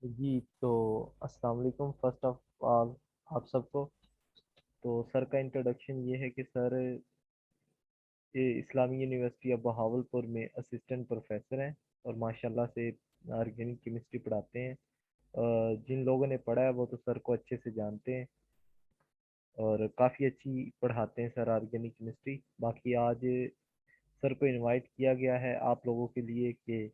जी, तो अस्सलाम वालेकुम फर्स्ट ऑफ ऑल आप सबको। तो सर का इंट्रोडक्शन ये है कि सर ये इस्लामी यूनिवर्सिटी ऑफ बहावलपुर में असिस्टेंट प्रोफेसर हैं और माशाल्लाह से ऑर्गेनिक केमिस्ट्री पढ़ाते हैं। जिन लोगों ने पढ़ा है वो तो सर को अच्छे से जानते हैं और काफ़ी अच्छी पढ़ाते हैं सर ऑर्गेनिक केमिस्ट्री। बाकी आज सर को इनवाइट किया गया है आप लोगों के लिए कि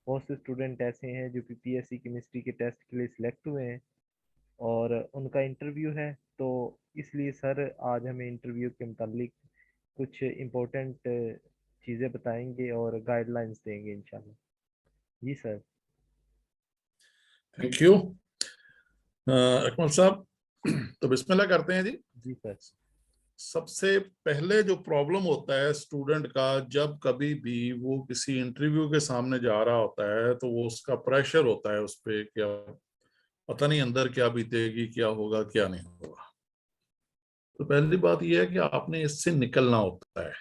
बहुत से स्टूडेंट ऐसे हैं जो कि पीएससी केमिस्ट्री के टेस्ट के लिए सिलेक्ट हुए हैं और उनका इंटरव्यू है। तो इसलिए सर आज हमें इंटरव्यू के मुतालिक कुछ इम्पोर्टेंट चीज़ें बताएंगे और गाइडलाइंस देंगे इंशाल्लाह। जी सर। थैंक यू अकमल साहब। तो बिस्मिल्लाह करते हैं जी। जी सर। सबसे पहले जो प्रॉब्लम होता है स्टूडेंट का, जब कभी भी वो किसी इंटरव्यू के सामने जा रहा होता है तो वो उसका प्रेशर होता है उस पे, क्या पता नहीं अंदर क्या बीतेगी, क्या होगा क्या नहीं होगा। तो पहली बात यह है कि आपने इससे निकलना होता है।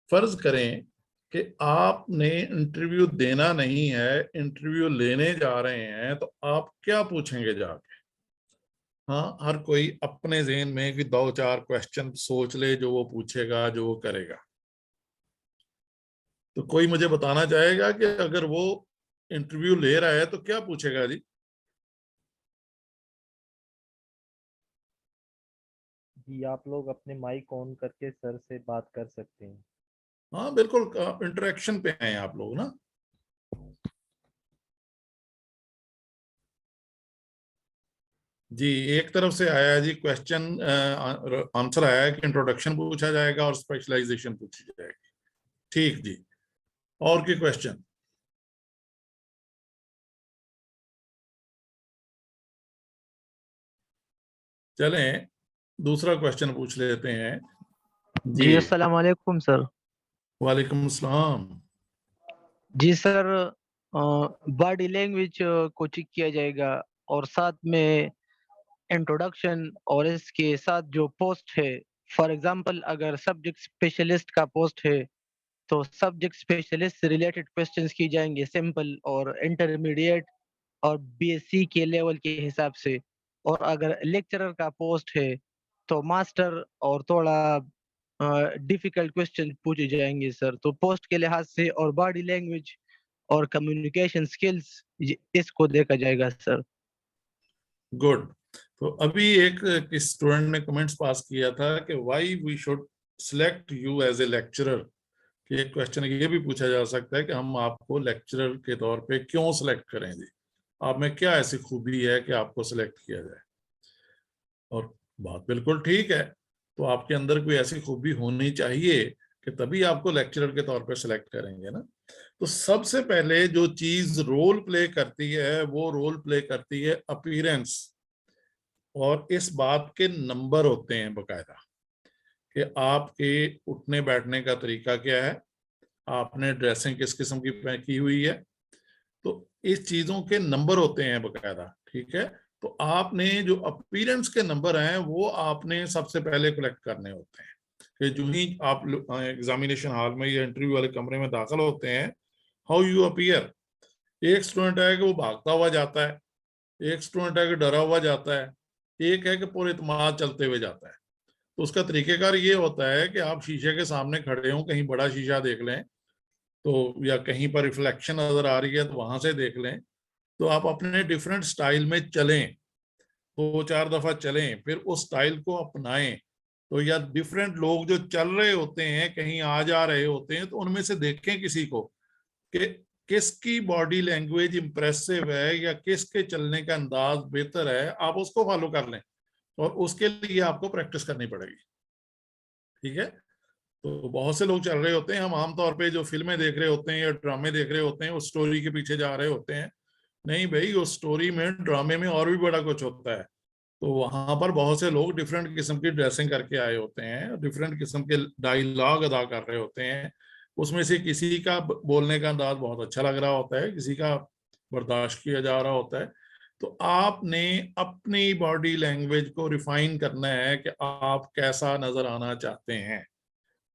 फर्ज करें कि आपने इंटरव्यू देना नहीं है, इंटरव्यू लेने जा रहे हैं, तो आप क्या पूछेंगे जाके? हाँ, हर कोई अपने ज़हन में कि दो चार क्वेश्चन सोच ले जो वो पूछेगा, जो वो करेगा। तो कोई मुझे बताना चाहेगा कि अगर वो इंटरव्यू ले रहा है तो क्या पूछेगा जी? जी, आप लोग अपने माइक ऑन करके सर से बात कर सकते हैं। हाँ बिल्कुल, इंटरेक्शन पे हैं आप लोग ना। जी, एक तरफ से आया है जी क्वेश्चन, आंसर आया है कि इंट्रोडक्शन पूछा जाएगा और स्पेशलाइजेशन पूछी जाएगी। ठीक जी। और के क्वेश्चन? चलें दूसरा क्वेश्चन पूछ लेते हैं जी। जी अस्सलाम वालेकुम सर। वालेकुम सलाम। जी सर, बॉडी लैंग्वेज को चेक किया जाएगा और साथ में इंट्रोडक्शन और इसके साथ जो पोस्ट है, फॉर एग्जांपल अगर सब्जेक्ट स्पेशलिस्ट का पोस्ट है तो सब्जेक्ट स्पेशलिस्ट से रिलेटेड क्वेश्चंस की जाएंगे, सिंपल और इंटरमीडिएट और बीएससी के लेवल के हिसाब से। और अगर लेक्चरर का पोस्ट है तो मास्टर और थोड़ा डिफिकल्ट क्वेश्चन पूछे जाएंगे सर। तो पोस्ट के लिहाज से और बॉडी लैंग्वेज और कम्युनिकेशन स्किल्स इसको देखा जाएगा सर। गुड। तो अभी एक स्टूडेंट ने कमेंट्स पास किया था कि why we should select you as a lecturer. कि एक क्वेश्चन ये भी पूछा जा सकता है कि हम आपको लेक्चरर के तौर पे क्यों सिलेक्ट करें जी? आप में क्या ऐसी खूबी है कि आपको सिलेक्ट किया जाए? और बात बिल्कुल ठीक है। तो आपके अंदर कोई ऐसी खूबी होनी चाहिए कि तभी आपको लेक्चरर के तौर पे सिलेक्ट करेंगे ना। तो सबसे पहले जो चीज रोल प्ले करती है वो रोल प्ले करती है अपीयरेंस। और इस बात के नंबर होते हैं बकायदा कि आपके उठने बैठने का तरीका क्या है, आपने ड्रेसिंग किस किस्म की हुई है। तो इस चीजों के नंबर होते हैं बकायदा, ठीक है। तो आपने जो अपीयरेंस के नंबर हैं वो आपने सबसे पहले कलेक्ट करने होते हैं कि जो ही आप एग्जामिनेशन हॉल में या इंटरव्यू वाले कमरे में दाखिल होते हैं, हाउ यू अपीयर। एक स्टूडेंट है कि वो भागता हुआ जाता है, एक स्टूडेंट है कि डरा हुआ जाता है, एक है कि पूरे इत्मीनान चलते हुए जाता है। तो उसका तरीकेकार ये होता है कि आप शीशे के सामने खड़े हों, कहीं बड़ा शीशा देख लें तो, या कहीं पर रिफ्लेक्शन नजर आ रही है तो वहां से देख लें। तो आप अपने डिफरेंट स्टाइल में चलें, दो चार दफा चलें, फिर उस स्टाइल को अपनाएं। तो या डिफरेंट लोग जो चल रहे होते हैं, कहीं आ जा रहे होते हैं, तो उनमें से देखें किसी को कि किसकी बॉडी लैंग्वेज इंप्रेसिव है या किसके चलने का अंदाज बेहतर है, आप उसको फॉलो कर लें। और उसके लिए आपको प्रैक्टिस करनी पड़ेगी, ठीक है। तो बहुत से लोग चल रहे होते हैं, हम आमतौर पे जो फिल्में देख रहे होते हैं या ड्रामे देख रहे होते हैं उस स्टोरी के पीछे जा रहे होते हैं। नहीं भाई, उस स्टोरी में ड्रामे में और भी बड़ा कुछ होता है। तो वहां पर बहुत से लोग डिफरेंट किस्म की ड्रेसिंग करके आए होते हैं, डिफरेंट किस्म के डायलॉग अदा कर रहे होते हैं। उसमें से किसी का बोलने का अंदाज बहुत अच्छा लग रहा होता है, किसी का बर्दाश्त किया जा रहा होता है। तो आपने अपनी बॉडी लैंग्वेज को रिफाइन करना है कि आप कैसा नजर आना चाहते हैं।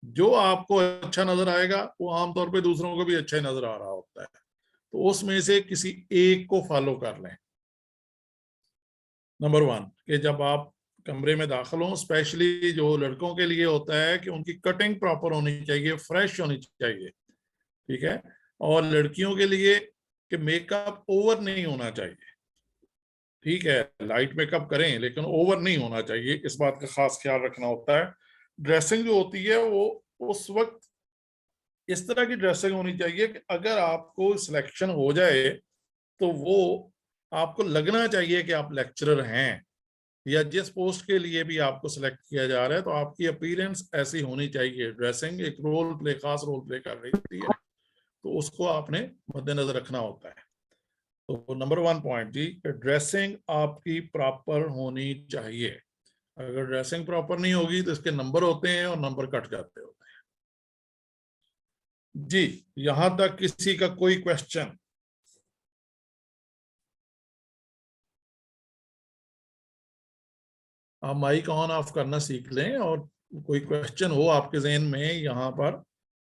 जो आपको अच्छा नजर आएगा वो आमतौर पे दूसरों को भी अच्छा ही नजर आ रहा होता है। तो तो उसमें से किसी एक को फॉलो कर लें। नंबर 1 कि जब आप कमरे में दाखिल हों, स्पेशली जो लड़कों के लिए होता है कि उनकी कटिंग प्रॉपर होनी चाहिए, फ्रेश होनी चाहिए, ठीक है। और लड़कियों के लिए कि मेकअप ओवर नहीं होना चाहिए, ठीक है, लाइट मेकअप करें लेकिन ओवर नहीं होना चाहिए, इस बात का खास ख्याल रखना होता है। ड्रेसिंग जो होती है वो उस वक्त इस तरह की ड्रेसिंग होनी चाहिए कि अगर आपको सिलेक्शन हो जाए तो वो आपको लगना चाहिए कि आप लेक्चरर हैं, या जिस पोस्ट के लिए भी आपको सिलेक्ट किया जा रहा है तो आपकी अपीयरेंस ऐसी होनी चाहिए। ड्रेसिंग एक रोल प्ले, खास रोल प्ले कर रही होती है, तो उसको आपने मद्देनजर रखना होता है। तो नंबर 1 पॉइंट जी, ड्रेसिंग आपकी प्रॉपर होनी चाहिए। अगर ड्रेसिंग प्रॉपर नहीं होगी तो इसके नंबर होते हैं और नंबर कट जाते होते हैं जी। यहां तक किसी का कोई क्वेश्चन? आप माइक ऑन ऑफ करना सीख लें, और कोई क्वेश्चन हो आपके जहन में यहाँ पर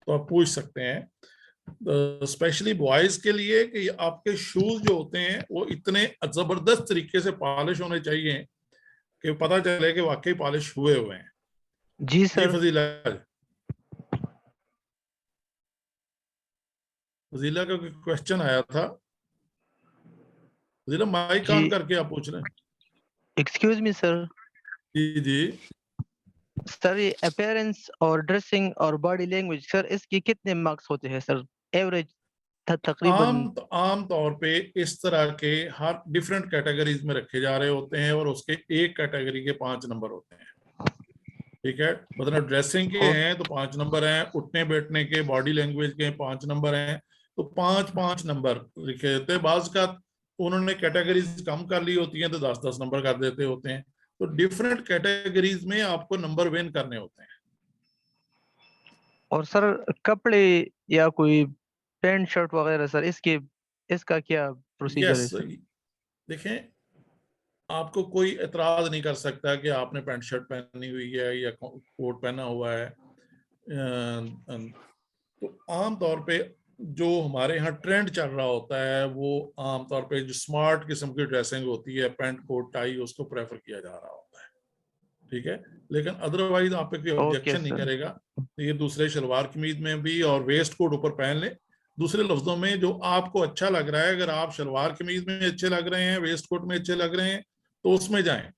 तो आप पूछ सकते हैं। स्पेशली बॉयज के लिए कि आपके शूज जो होते हैं वो इतने जबरदस्त तरीके से पॉलिश होने चाहिए कि पता चले कि वाकई पॉलिश हुए हुए हैं। जी जी सर। फजीला, फजीला का क्वेश्चन आया था। फजीला माइक जी ऑन करके आप पूछ रहे हैं। Excuse me sir. जी जी। सर ये अपीयरेंस और ड्रेसिंग और बॉडी लैंग्वेज सर, इसके कितने मार्क्स होते हैं सर एवरेज तकरीबन? आम तौर पे इस तरह के हर डिफरेंट कैटेगरीज में रखे जा रहे होते हैं और उसके एक कैटेगरी के 5 नंबर होते हैं, ठीक है। मतलब ड्रेसिंग के हैं तो 5 नंबर हैं, उठने बैठने के, बॉडी लैंग्वेज के 5 नंबर हैं, तो 5-5 नंबर लिखे होते हैं। बाज का उन्होंने कैटेगरीज कम कर ली होती हैं तो 10-10 नंबर कर देते होते हैं। तो डिफरेंट कैटेगरीज में आपको नंबर विन करने होते हैं। और सर कपड़े या कोई पैंट शर्ट वगैरह सर, इसका क्या प्रोसीजर है यस, सर? देखें, आपको कोई एतराज नहीं कर सकता कि आपने पैंट शर्ट पहनी हुई है या कोट पहना हुआ है। तो आम तौर पे जो हमारे यहाँ ट्रेंड चल रहा होता है वो आम तौर पे जो स्मार्ट किस्म की ड्रेसिंग होती है, पैंट कोट टाई, उसको प्रेफर किया जा रहा होता है, ठीक है। लेकिन अदरवाइज आप पे कोई ओके ऑब्जेक्शन नहीं सर। करेगा। तो ये दूसरे शलवार कमीज में भी और वेस्ट कोट ऊपर पहन ले। दूसरे लफ्जों में जो आपको अच्छा लग रहा है, अगर आप शलवार कमीज में अच्छे लग रहे हैं, वेस्ट कोट में अच्छे लग रहे हैं तो उसमें जाएं,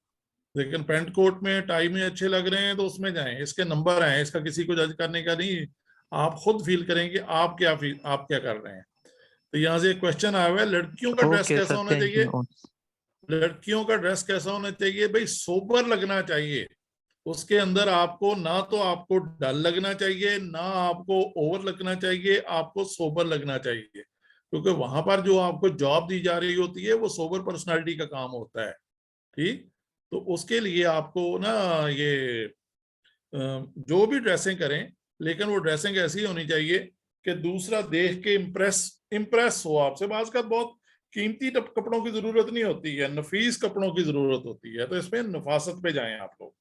लेकिन पैंट कोट में टाई में अच्छे लग रहे हैं तो उसमें जाएं। इसके नंबर हैं, इसका किसी को जज करने का नहीं, आप खुद फील करेंगे आप क्या कर रहे हैं। तो यहाँ से एक क्वेश्चन आया हुआ है, लड़कियों का ड्रेस ओके कैसा सर, होना थैंक चाहिए? यू। लड़कियों का ड्रेस कैसा होना चाहिए भाई? सोबर लगना चाहिए। उसके अंदर आपको ना तो आपको डल लगना चाहिए, ना आपको ओवर लगना चाहिए, आपको सोबर लगना चाहिए, क्योंकि वहां पर जो आपको जॉब दी जा रही होती है वो सोबर पर्सनालिटी का काम होता है, ठीक। तो उसके लिए आपको ना ये जो भी ड्रेसिंग करें, लेकिन वो ड्रेसिंग ऐसी होनी चाहिए कि दूसरा देख के इम्प्रेस हो आपसे। बात का बहुत कीमती कपड़ों की जरूरत नहीं होती है, नफीस कपड़ों की जरूरत होती है, तो इसमें नफासत पे जाएं आप लोग।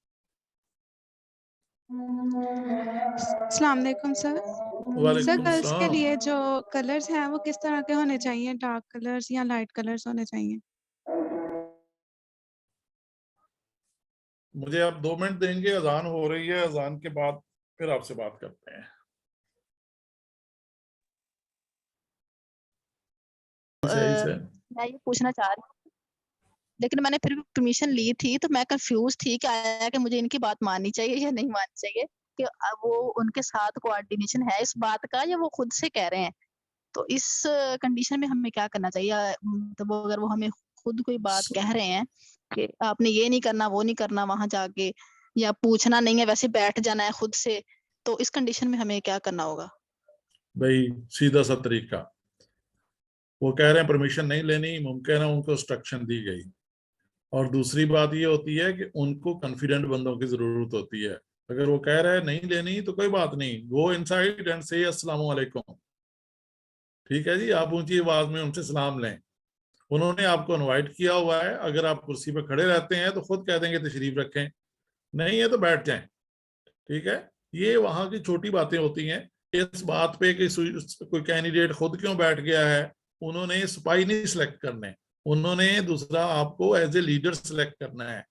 अस्सलाम वालेकुम सर। सर वालेकुम गर्ल्स के सलाम। लिए जो कलर्स हैं वो किस तरह के होने चाहिए? डार्क कलर्स या लाइट कलर्स होने चाहिए? मुझे आप 2 मिनट देंगे, अजान हो रही है, अजान के बाद फिर आपसे बात करते हैं। सही से मैं ये पूछना चाह रही हूँ, लेकिन मैंने फिर भी परमिशन ली थी तो मैं कंफ्यूज थी कि आया कि मुझे इनकी बात माननी चाहिए या नहीं माननी चाहिए, कि वो उनके साथ कोऑर्डिनेशन है इस बात का या वो खुद से कह रहे हैं। तो इस कंडीशन में हमें क्या करना चाहिए? तो वो अगर वो हमें खुद कोई बात कह रहे हैं कि आपने ये नहीं करना, वो नहीं करना वहां जाके, या पूछना नहीं है वैसे बैठ जाना है खुद से, तो इस कंडीशन में हमें क्या करना होगा? भाई सीधा सा तरीका, वो कह रहे हैं परमिशन नहीं लेनी, मुमकिन है उनको इंस्ट्रक्शन दी गई। और दूसरी बात ये होती है कि उनको कॉन्फिडेंट बंदों की जरूरत होती है। अगर वो कह रहे हैं नहीं लेनी तो कोई बात नहीं, गो इनसाइड एंड से अस्सलाम वालेकुम, ठीक है जी, आप ऊंची आवाज में उनसे सलाम लें। उन्होंने आपको इनवाइट किया हुआ है, अगर आप कुर्सी पर खड़े रहते हैं तो खुद कह देंगे तशरीफ रखें, नहीं है तो बैठ जाएं, ठीक है। ये वहां की छोटी बातें होती हैं। इस बात पे कि कोई कैंडिडेट खुद क्यों बैठ गया है उन्होंने सिपाही नहीं सिलेक्ट करने, उन्होंने दूसरा आपको एज ए लीडर सिलेक्ट करना है।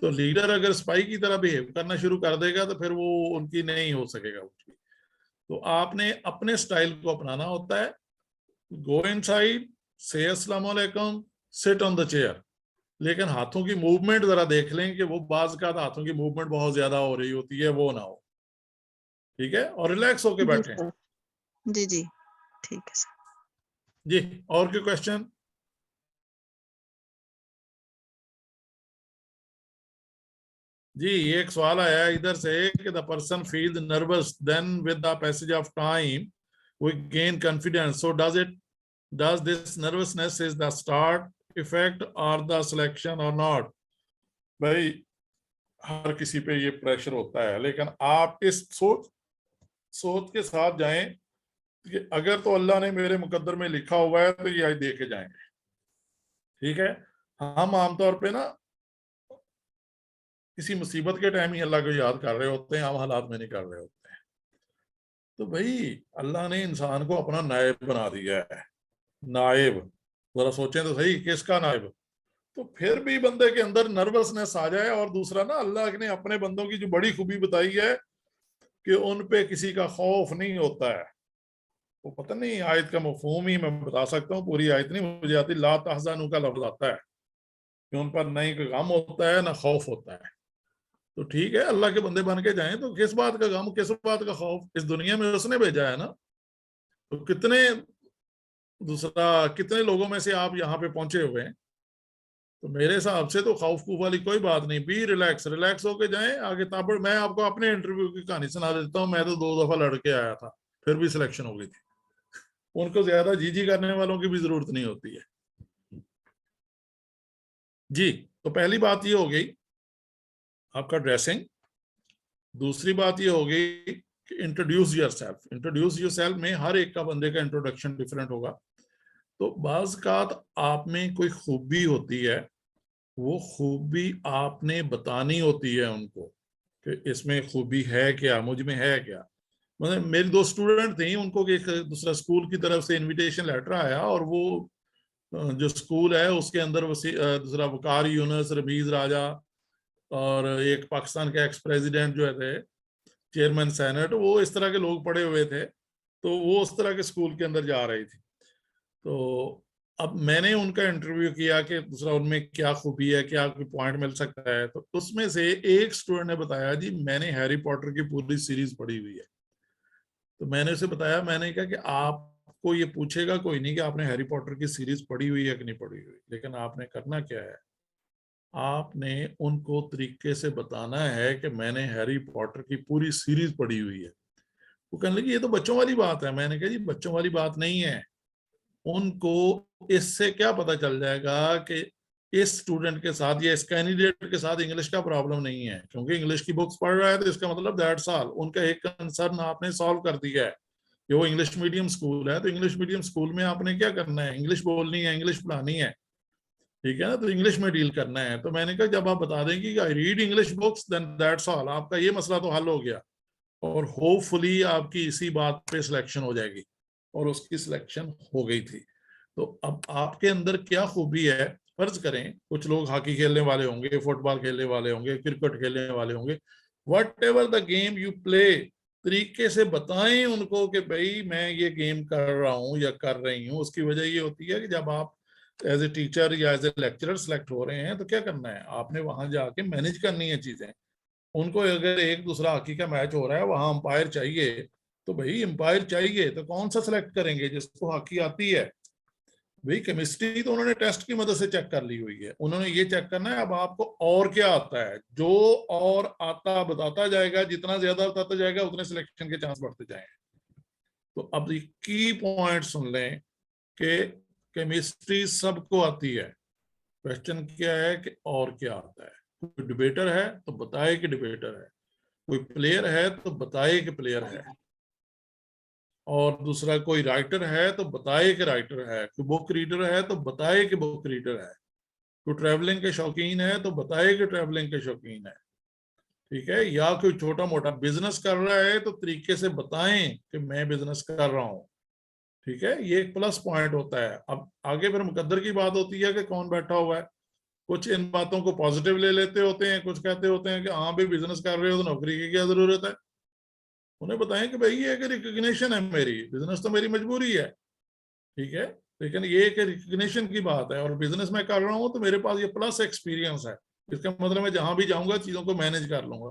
तो लीडर अगर सिपाही की तरह बिहेव करना शुरू कर देगा तो फिर वो उनकी नहीं हो सकेगा उसकी। तो आपने अपने स्टाइल को अपनाना होता है। गो इनसाइड, से अस्सलाम वालेकुम, सिट ऑन द चेयर, लेकिन हाथों की मूवमेंट जरा देख लें कि वो बाज का हाथों की मूवमेंट बहुत ज्यादा हो रही होती है, वो ना हो, ठीक है, और रिलैक्स होके जी बैठे। सर, जी जी ठीक है सर। जी, और कोई क्वेश्चन? जी, एक सवाल आया है इधर से कि the person feel nervous, then with the passage of time we gain confidence, so does this nervousness is the start effect or the selection or not? भाई हर किसी पे ये प्रेशर होता है, लेकिन आप इस सोच के साथ जाएं कि अगर तो अल्लाह ने मेरे मुकद्दर में लिखा हुआ है तो ये आज दे के जाएंगे, ठीक है। हम आमतौर पे ना किसी मुसीबत के टाइम ही अल्लाह को याद कर रहे होते हैं, हम हालात में नहीं कर रहे होते हैं। तो भाई अल्लाह ने इंसान को अपना नायब बना दिया है। नायब, जरा सोचें तो सही, किसका नायब? तो फिर भी बंदे के अंदर नर्वसनेस आ जाए। और दूसरा ना, अल्लाह ने अपने बंदों की जो बड़ी खूबी बताई है कि उन पे किसी का खौफ नहीं होता है। वो पता नहीं आयत का मफहूम ही मैं बता सकता हूँ, पूरी आयत नहीं मुझे आती। ला तहज़नु का लफ्ज आता है कि उन पर नहीं कोई गम होता है ना खौफ होता है। तो ठीक है, अल्लाह के बंदे बन के जाएं तो किस बात का गम, किस बात का खौफ? इस दुनिया में उसने भेजा है ना। तो कितने लोगों में से आप यहाँ पे पहुंचे हुए हैं। तो मेरे हिसाब से तो खौफ खौफ वाली कोई बात नहीं। बी रिलैक्स होके जाएं आगे। ताबड़ मैं आपको अपने इंटरव्यू की कहानी सुना देता हूँ। मैं तो 2 दफा लड़ के आया था, फिर भी सिलेक्शन हो गई थी। उनको ज्यादा जी करने वालों की भी जरूरत नहीं होती है। जी, तो पहली बात ये हो गई आपका ड्रेसिंग। दूसरी बात ये हो गई कि इंट्रोड्यूस योरसेल्फ। इंट्रोड्यूस योरसेल्फ में हर एक का बंदे का इंट्रोडक्शन डिफरेंट होगा। तो बाज़ कात आप में कोई खूबी होती है, वो खूबी आपने बतानी होती है उनको कि इसमें खूबी है क्या, मुझ में है क्या। मतलब मेरी 2 स्टूडेंट थी, उनको एक दूसरा स्कूल की तरफ से इनविटेशन लेटर आया और वो जो स्कूल है उसके अंदर दूसरा वकार यूनुस, रमीज राजा और एक पाकिस्तान के एक्स प्रेसिडेंट जो थे चेयरमैन सेनेट, वो इस तरह के लोग पढ़े हुए थे। तो वो उस तरह के स्कूल के अंदर जा रही थी। तो अब मैंने उनका इंटरव्यू किया कि दूसरा उनमें क्या खूबी है, क्या कोई पॉइंट मिल सकता है। तो उसमें से एक स्टूडेंट ने बताया, जी मैंने हैरी पॉटर की पूरी सीरीज पढ़ी हुई है। तो मैंने उसे बताया, मैंने कहा कि आपको ये पूछेगा कोई नहीं कि आपने हैरी पॉटर की सीरीज पढ़ी हुई है कि नहीं पढ़ी हुई, लेकिन आपने करना क्या है, आपने उनको तरीके से बताना है कि मैंने हैरी पॉटर की पूरी सीरीज पढ़ी हुई है। वो कहने लगी ये तो बच्चों वाली बात है। मैंने कहा जी बच्चों वाली बात नहीं है। उनको इससे क्या पता चल जाएगा कि इस स्टूडेंट के साथ या इस कैंडिडेट के साथ इंग्लिश का प्रॉब्लम नहीं है, क्योंकि इंग्लिश की बुक्स पढ़ रहा है तो इसका मतलब दैट्स ऑल। उनका एक कंसर्न आपने सॉल्व कर दिया है कि वो इंग्लिश मीडियम स्कूल है। तो इंग्लिश मीडियम स्कूल में आपने क्या करना है, इंग्लिश बोलनी है, इंग्लिश पढ़ानी है, ठीक है ना। तो इंग्लिश में डील करना है। तो मैंने कहा जब आप बता दें कि I read English books then that's all, आपका ये मसला तो हल हो गया और होपफुली आपकी इसी बात पे सिलेक्शन हो जाएगी। और उसकी सिलेक्शन हो गई थी। तो अब आपके अंदर क्या खूबी है, फर्ज करें कुछ लोग हॉकी खेलने वाले होंगे, फुटबॉल खेलने वाले होंगे, क्रिकेट खेलने वाले होंगे, what ever the game you play, तरीके से बताएं उनको कि भाई मैं ये गेम कर रहा हूँ या कर रही हूँ। उसकी वजह ये होती है कि जब आप एज ए टीचर या एज ए लेक्चरर सेलेक्ट हो रहे हैं तो क्या करना है, आपने वहां जाके मैनेज करनी है चीजें। उनको अगर एक दूसरा हॉकी का मैच हो रहा है, वहां अंपायर चाहिए, तो भाई अंपायर चाहिए तो कौन सा सिलेक्ट करेंगे, जिसको हॉकी आती है। भाई केमिस्ट्री तो उन्होंने टेस्ट की मदद से चेक कर ली हुई है, उन्होंने ये चेक करना है अब आपको और क्या आता है। जो और आता बताता जाएगा, जितना ज्यादा बताता जाएगा उतने सिलेक्शन के चांस बढ़ते जाएंगे। तो अब की पॉइंट सुन लें कि केमिस्ट्री सबको आती है, क्वेश्चन क्या है कि और क्या आता है। कोई डिबेटर है तो बताए कि डिबेटर है, कोई प्लेयर है तो बताए कि प्लेयर है, और दूसरा कोई राइटर है तो बताए कि राइटर है, कोई बुक रीडर है तो बताए कि बुक रीडर है, कोई ट्रैवलिंग के शौकीन है तो बताए कि ट्रैवलिंग के शौकीन है, ठीक है। या कोई छोटा मोटा बिजनेस कर रहा है तो तरीके से बताएं कि मैं बिजनेस कर रहा हूं। ठीक है, ये एक प्लस पॉइंट होता है। अब आगे फिर मुकद्दर की बात होती है कि कौन बैठा हुआ है। कुछ इन बातों को पॉजिटिव ले लेते होते हैं, कुछ कहते होते हैं कि हाँ भाई बिजनेस कर रहे हो तो नौकरी की क्या जरूरत है। उन्हें बताएं कि भाई ये एक रिकग्निशन है मेरी, बिजनेस तो मेरी मजबूरी है, ठीक है, लेकिन ये एक रिकग्निशन की बात है और बिजनेस में कर रहा हूँ तो मेरे पास ये प्लस एक्सपीरियंस है, इसका मतलब मैं जहां भी जाऊंगा चीजों को मैनेज कर लूंगा।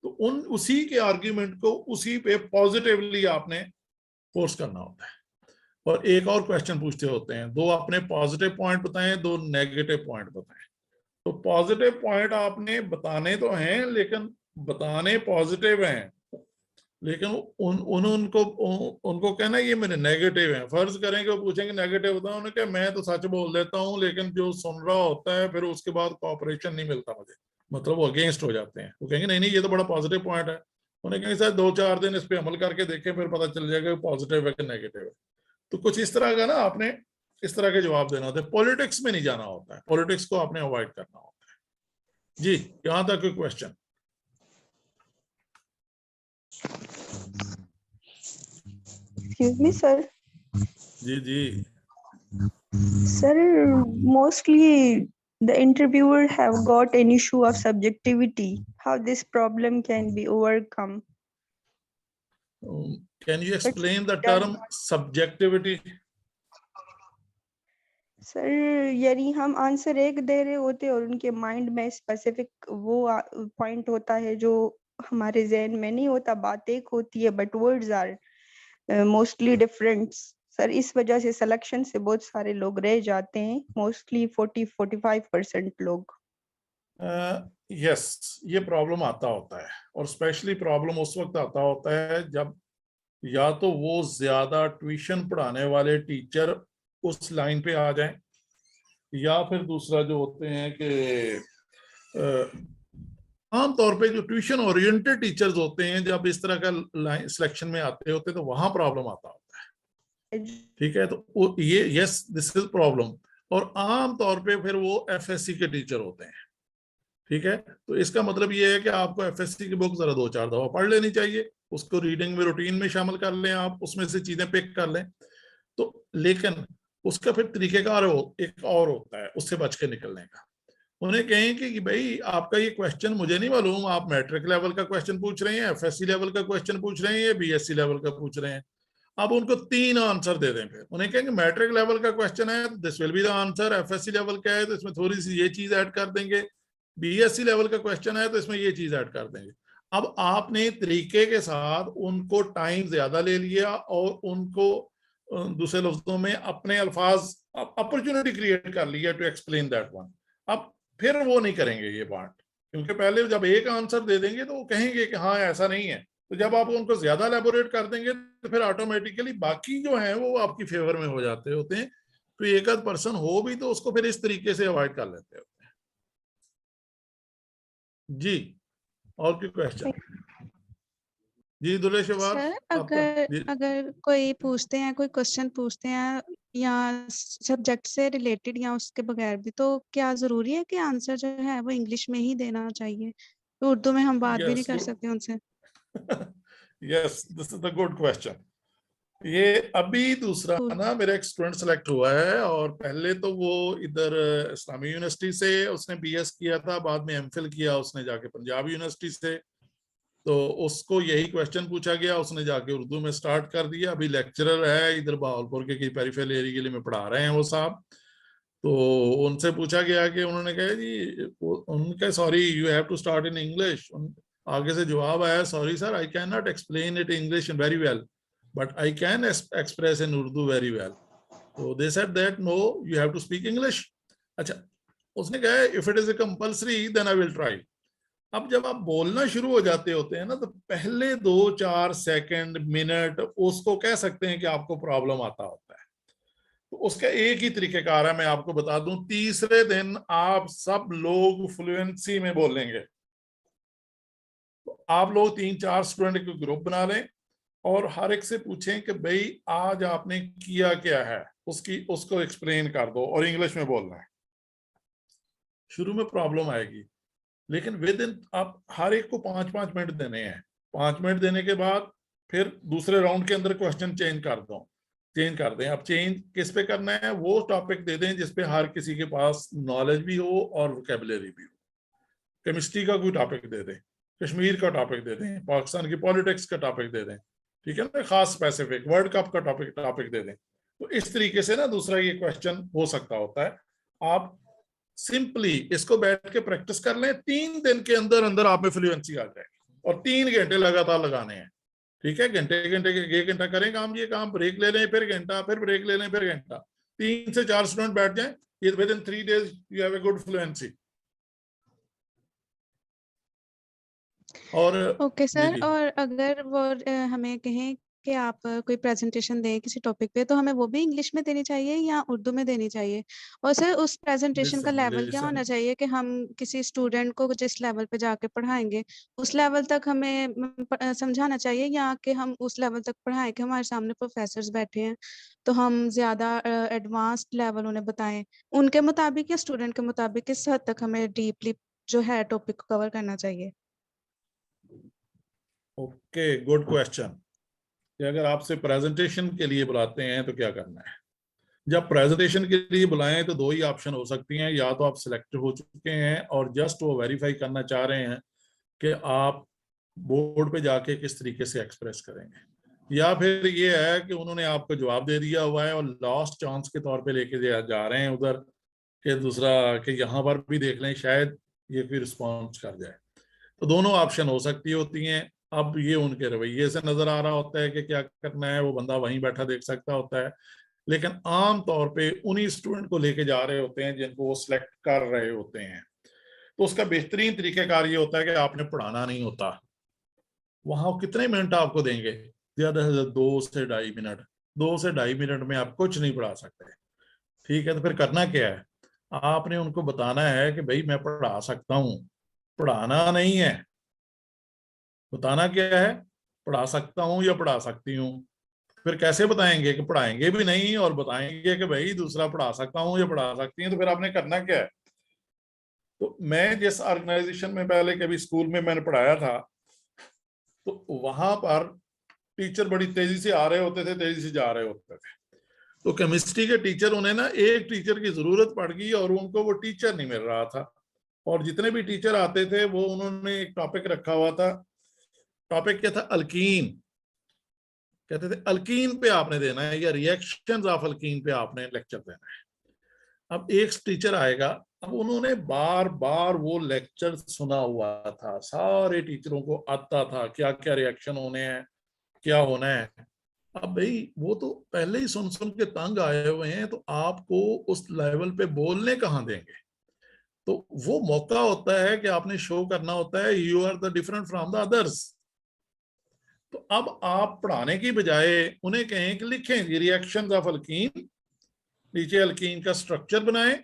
तो उसी के आर्ग्यूमेंट को उसी पे पॉजिटिवली आपने फोर्स करना होता है। और एक और क्वेश्चन पूछते होते हैं, दो अपने पॉजिटिव पॉइंट बताएं, दो नेगेटिव पॉइंट बताएं। तो पॉजिटिव पॉइंट आपने बताने तो हैं, लेकिन बताने पॉजिटिव हैं, लेकिन उनको कहना ये मेरे नेगेटिव हैं। फर्ज करें कि वो पूछेंगे नेगेटिव बताओ, उन्होंने कहा मैं तो सच बोल देता हूँ, लेकिन जो सुन रहा होता है फिर उसके बाद कोऑपरेशन नहीं मिलता मुझे, मतलब वो अगेंस्ट हो जाते हैं। वो कहेंगे नहीं नहीं ये तो बड़ा पॉजिटिव पॉइंट है। उन्हें कहेंगे सर 2-4 दिन इस पर अमल करके देखें, फिर पता चल जाएगा पॉजिटिव है कि नेगेटिव है। तो कुछ इस तरह का ना आपने इस तरह के जवाब देना होता है। पॉलिटिक्स में नहीं जाना होता है, पॉलिटिक्स को आपने अवॉइड करना होता है। जी, यहां तक कोई क्वेश्चन? Excuse me, sir. जी जी। Sir, mostly the interviewer have got an issue of subjectivity. How this problem can be overcome? Can you explain the Yeah. term subjectivity? Sir यानी हम आंसर एक दे रहे होते हैं और उनके माइंड में स्पेसिफिक वो पॉइंट होता है जो हमारे जहन में नहीं होता। बात एक होती है but words are mostly different. Sir इस वजह से सिलेक्शन से बहुत सारे लोग रह जाते हैं, मोस्टली 40-45% लोग। यस, ये प्रॉब्लम आता होता है और स्पेशली प्रॉब्लम उस वक्त आता होता है जब या तो वो ज्यादा ट्यूशन पढ़ाने वाले टीचर उस लाइन पे आ जाएं, या फिर दूसरा जो होते हैं कि आमतौर पे जो ट्यूशन ओरिएंटेड टीचर्स होते हैं जब इस तरह का लाइन सिलेक्शन में आते होते हैं तो वहां प्रॉब्लम आता होता है। ठीक है, तो ये यस दिस इज प्रॉब्लम। और आमतौर पे फिर वो एफएससी के टीचर होते हैं। ठीक है, तो इसका मतलब ये है कि आपको एफएससी की बुक जरा 2-4 दफा पढ़ लेनी चाहिए, उसको रीडिंग में रूटीन में शामिल कर लें, आप उसमें से चीजें पिक कर लें। तो लेकिन उसका फिर तरीकेकार एक और होता है उससे बच के निकलने का। उन्हें कहें कि भाई आपका ये क्वेश्चन मुझे नहीं मालूम, आप मैट्रिक लेवल का क्वेश्चन पूछ रहे हैं, एफएससी लेवल का क्वेश्चन पूछ रहे हैं या बीएससी लेवल का पूछ रहे हैं। आप उनको 3 आंसर दे दें। फिर उन्हें कहेंगे मैट्रिक लेवल का क्वेश्चन है तो this will be the answer, FSc level का है तो इसमें थोड़ी सी ये चीज ऐड कर देंगे, बीएससी लेवल का क्वेश्चन है तो इसमें ये चीज ऐड कर देंगे। अब आपने तरीके के साथ उनको टाइम ज्यादा ले लिया और उनको दूसरे लफ्जों में अपने अल्फाज अपॉर्चुनिटी क्रिएट कर लिया टू एक्सप्लेन दैट वन। अब फिर वो नहीं करेंगे ये पार्ट, क्योंकि पहले जब एक आंसर दे देंगे तो वो कहेंगे कि हाँ ऐसा नहीं है। तो जब आप उनको ज्यादा एलेबोरेट कर देंगे तो फिर ऑटोमेटिकली बाकी जो है वो आपकी फेवर में हो जाते होते हैं। तो एक आध पर्सन हो भी तो उसको फिर इस तरीके से अवॉइड कर लेते होते हैं। जी, और कोई क्वेश्चन? जी दुलेशवार, सर अगर कोई पूछते हैं, कोई क्वेश्चन पूछते हैं या सब्जेक्ट से रिलेटेड या उसके बगैर भी, तो क्या जरूरी है कि आंसर जो है वो इंग्लिश में ही देना चाहिए? तो उर्दू में हम बात भी नहीं कर सकते उनसे? Yes, this is the good question. ये अभी दूसरा ना मेरा एक स्टूडेंट सेलेक्ट हुआ है और पहले तो वो इधर इस्लामी यूनिवर्सिटी से उसने बीएस किया था, बाद में एमफिल किया उसने जाके पंजाब यूनिवर्सिटी से। तो उसको यही क्वेश्चन पूछा गया, उसने जाके उर्दू में स्टार्ट कर दिया। अभी लेक्चरर है इधर बहावलपुर के कई पेरिफेरल एरिया में पढ़ा रहे हैं वो साहब। तो उनसे पूछा गया कि उन्होंने कहा जी, उनका sorry you have to start in English. आगे से जवाब आया sorry sir I can not explain it English very well but I can express in Urdu very well. तो they said that no you have to speak English. अच्छा, उसने कहा if it is a compulsory then I will try. अब जब आप बोलना शुरू हो जाते होते हैं ना तो पहले 2-4 सेकंड मिनट उसको कह सकते हैं कि आपको प्रॉब्लम आता होता है। तो उसका एक ही तरीकेकार है, मैं आपको बता दूं, तीसरे दिन आप सब लोग फ्लुएंसी में बोलेंगे। तो आप लोग 3-4 स्टूडेंट को ग्रुप बना लें और हर एक से पूछें कि भाई आज आपने किया क्या है, उसको एक्सप्लेन कर दो और इंग्लिश में बोलना है। शुरू में प्रॉब्लम आएगी लेकिन विद इन आप हर एक को 5-5 मिनट देने हैं। 5 मिनट देने के बाद फिर दूसरे राउंड के अंदर क्वेश्चन चेंज कर दो, चेंज कर दें। अब चेंज किस पे करना है, वो टॉपिक दे दें जिसपे हर किसी के पास नॉलेज भी हो और वोकेबलरी भी हो। केमिस्ट्री का कोई टॉपिक दे दें, कश्मीर का टॉपिक दे दें, पाकिस्तान की पॉलिटिक्स का टॉपिक दे दें, ठीक है ना, खास स्पेसिफिक वर्ल्ड कप का टॉपिक दे दें। तो इस तरीके से ना दूसरा ये क्वेश्चन हो सकता होता है। आप सिंपली इसको बैठ के प्रैक्टिस कर लें, 3 दिन के अंदर अंदर आप में फ्लुएंसी आ जाएगी, और 3 घंटे लगातार लगाने हैं, ठीक है। घंटे 1 घंटा करें काम, ये काम, ब्रेक ले लें, फिर घंटा, फिर ब्रेक ले लें, फिर घंटा। 3 से 4 स्टूडेंट बैठ जाएं, ये with in 3 days you have a good fluency. और ओके जी सर, जी और अगर वो हमें कहें कि आप कोई प्रेजेंटेशन दें किसी टॉपिक पे, तो हमें वो भी इंग्लिश में देनी चाहिए या उर्दू में देनी चाहिए? और सर उस प्रेजेंटेशन का लेवल क्या होना चाहिए कि हम किसी स्टूडेंट को जिस लेवल पे जाके पढ़ाएंगे उस लेवल तक हमें समझाना चाहिए, या कि हम उस लेवल तक पढ़ाएं कि हमारे सामने प्रोफेसर्स बैठे हैं तो हम ज्यादा एडवांस्ड लेवल उन्हें बताएं उनके मुताबिक, या स्टूडेंट के मुताबिक किस हद तक हमें डीपली जो है टॉपिक को कवर करना चाहिए? Okay, good question. कि अगर आपसे प्रेजेंटेशन के लिए बुलाते हैं तो क्या करना है। जब प्रेजेंटेशन के लिए बुलाएं तो 2 ही ऑप्शन हो सकती हैं, या तो आप सिलेक्ट हो चुके हैं और जस्ट वो वेरीफाई करना चाह रहे हैं कि आप बोर्ड पे जाके किस तरीके से एक्सप्रेस करेंगे, या फिर ये है कि उन्होंने आपको जवाब दे दिया हुआ है और लास्ट चांस के तौर पे लेके जा रहे हैं उधर के दूसरा कि यहाँ पर भी देख लें शायद ये फिर रिस्पॉन्स कर जाए। तो दोनों ऑप्शन हो सकती होती हैं। अब ये उनके रवैये से नजर आ रहा होता है कि क्या करना है, वो बंदा वहीं बैठा देख सकता होता है, लेकिन आम तौर पे उन्हीं स्टूडेंट को लेके जा रहे होते हैं जिनको वो सिलेक्ट कर रहे होते हैं। तो उसका बेहतरीन तरीकेकार ये होता है कि आपने पढ़ाना नहीं होता। वहां कितने मिनट आपको देंगे, ज्यादा से ज्यादा 2 से 2.5 मिनट। 2 से 2.5 मिनट में आप कुछ नहीं पढ़ा सकते, ठीक है। तो फिर करना क्या है, आपने उनको बताना है कि भाई मैं पढ़ा सकता हूँ, पढ़ाना नहीं है। बताना क्या है, पढ़ा सकता हूँ या पढ़ा सकती हूँ। फिर कैसे बताएंगे कि पढ़ाएंगे भी नहीं और बताएंगे कि भाई दूसरा पढ़ा सकता हूँ या पढ़ा सकती है, तो फिर आपने करना क्या है। तो मैं जिस ऑर्गेनाइजेशन में पहले कभी स्कूल में मैंने पढ़ाया था, तो वहां पर टीचर बड़ी तेजी से आ रहे होते थे, तेजी से जा रहे होते थे। तो केमिस्ट्री के टीचर, उन्हें ना एक टीचर की जरूरत पड़ गई और उनको वो टीचर नहीं मिल रहा था। और जितने भी टीचर आते थे वो उन्होंने एक टॉपिक रखा हुआ था। टॉपिक क्या था, अल्कीन। कहते थे अल्कीन पे आपने देना है या रिएक्शंस ऑफ अल्कीन पे आपने लेक्चर देना है। अब एक टीचर आएगा, अब उन्होंने बार बार वो लेक्चर सुना हुआ था, सारे टीचरों को आता था क्या क्या रिएक्शन होने हैं, क्या होना है। अब भाई वो तो पहले ही सुन सुन के तंग आए हुए हैं, तो आपको उस लेवल पे बोलने कहाँ देंगे। तो वो मौका होता है कि आपने शो करना होता है you are the different from the others. तो अब आप पढ़ाने की बजाय उन्हें कहें कि लिखें रिएक्शंस ऑफ अल्कीन, नीचे अल्कीन का स्ट्रक्चर बनाएं।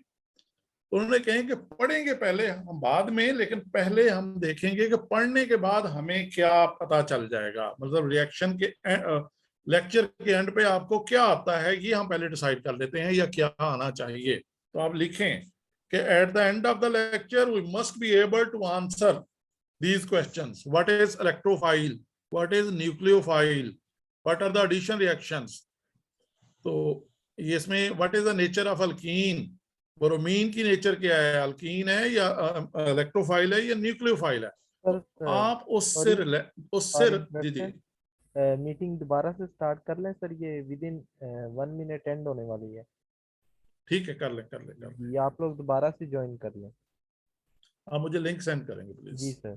उन्होंने कहें कि पढ़ेंगे पहले हम बाद में, लेकिन पहले हम देखेंगे कि पढ़ने के बाद हमें क्या पता चल जाएगा, मतलब रिएक्शन के लेक्चर के एंड पे आपको क्या आता है ये हम पहले डिसाइड कर लेते हैं या क्या आना चाहिए। तो आप लिखें कि at the end of the lecture we must be able to answer these questions. What is electrophile? What is nucleophile? What are the addition reactions? तो ये इसमें what is the nature of alkene? Bromine की nature क्या है, alkyne है या electrophile है या न्यूक्लियोफाइल है। तो सर आप उससे सॉरी जी जी मीटिंग दोबारा से स्टार्ट कर लें सर, ये विद इन 1 मिनट एंड होने वाली है। ठीक है, कर लें। जी आप लोग दोबारा से ज्वाइन कर लें। आप मुझे लिंक सेंड करेंगे प्लीज। जी सर।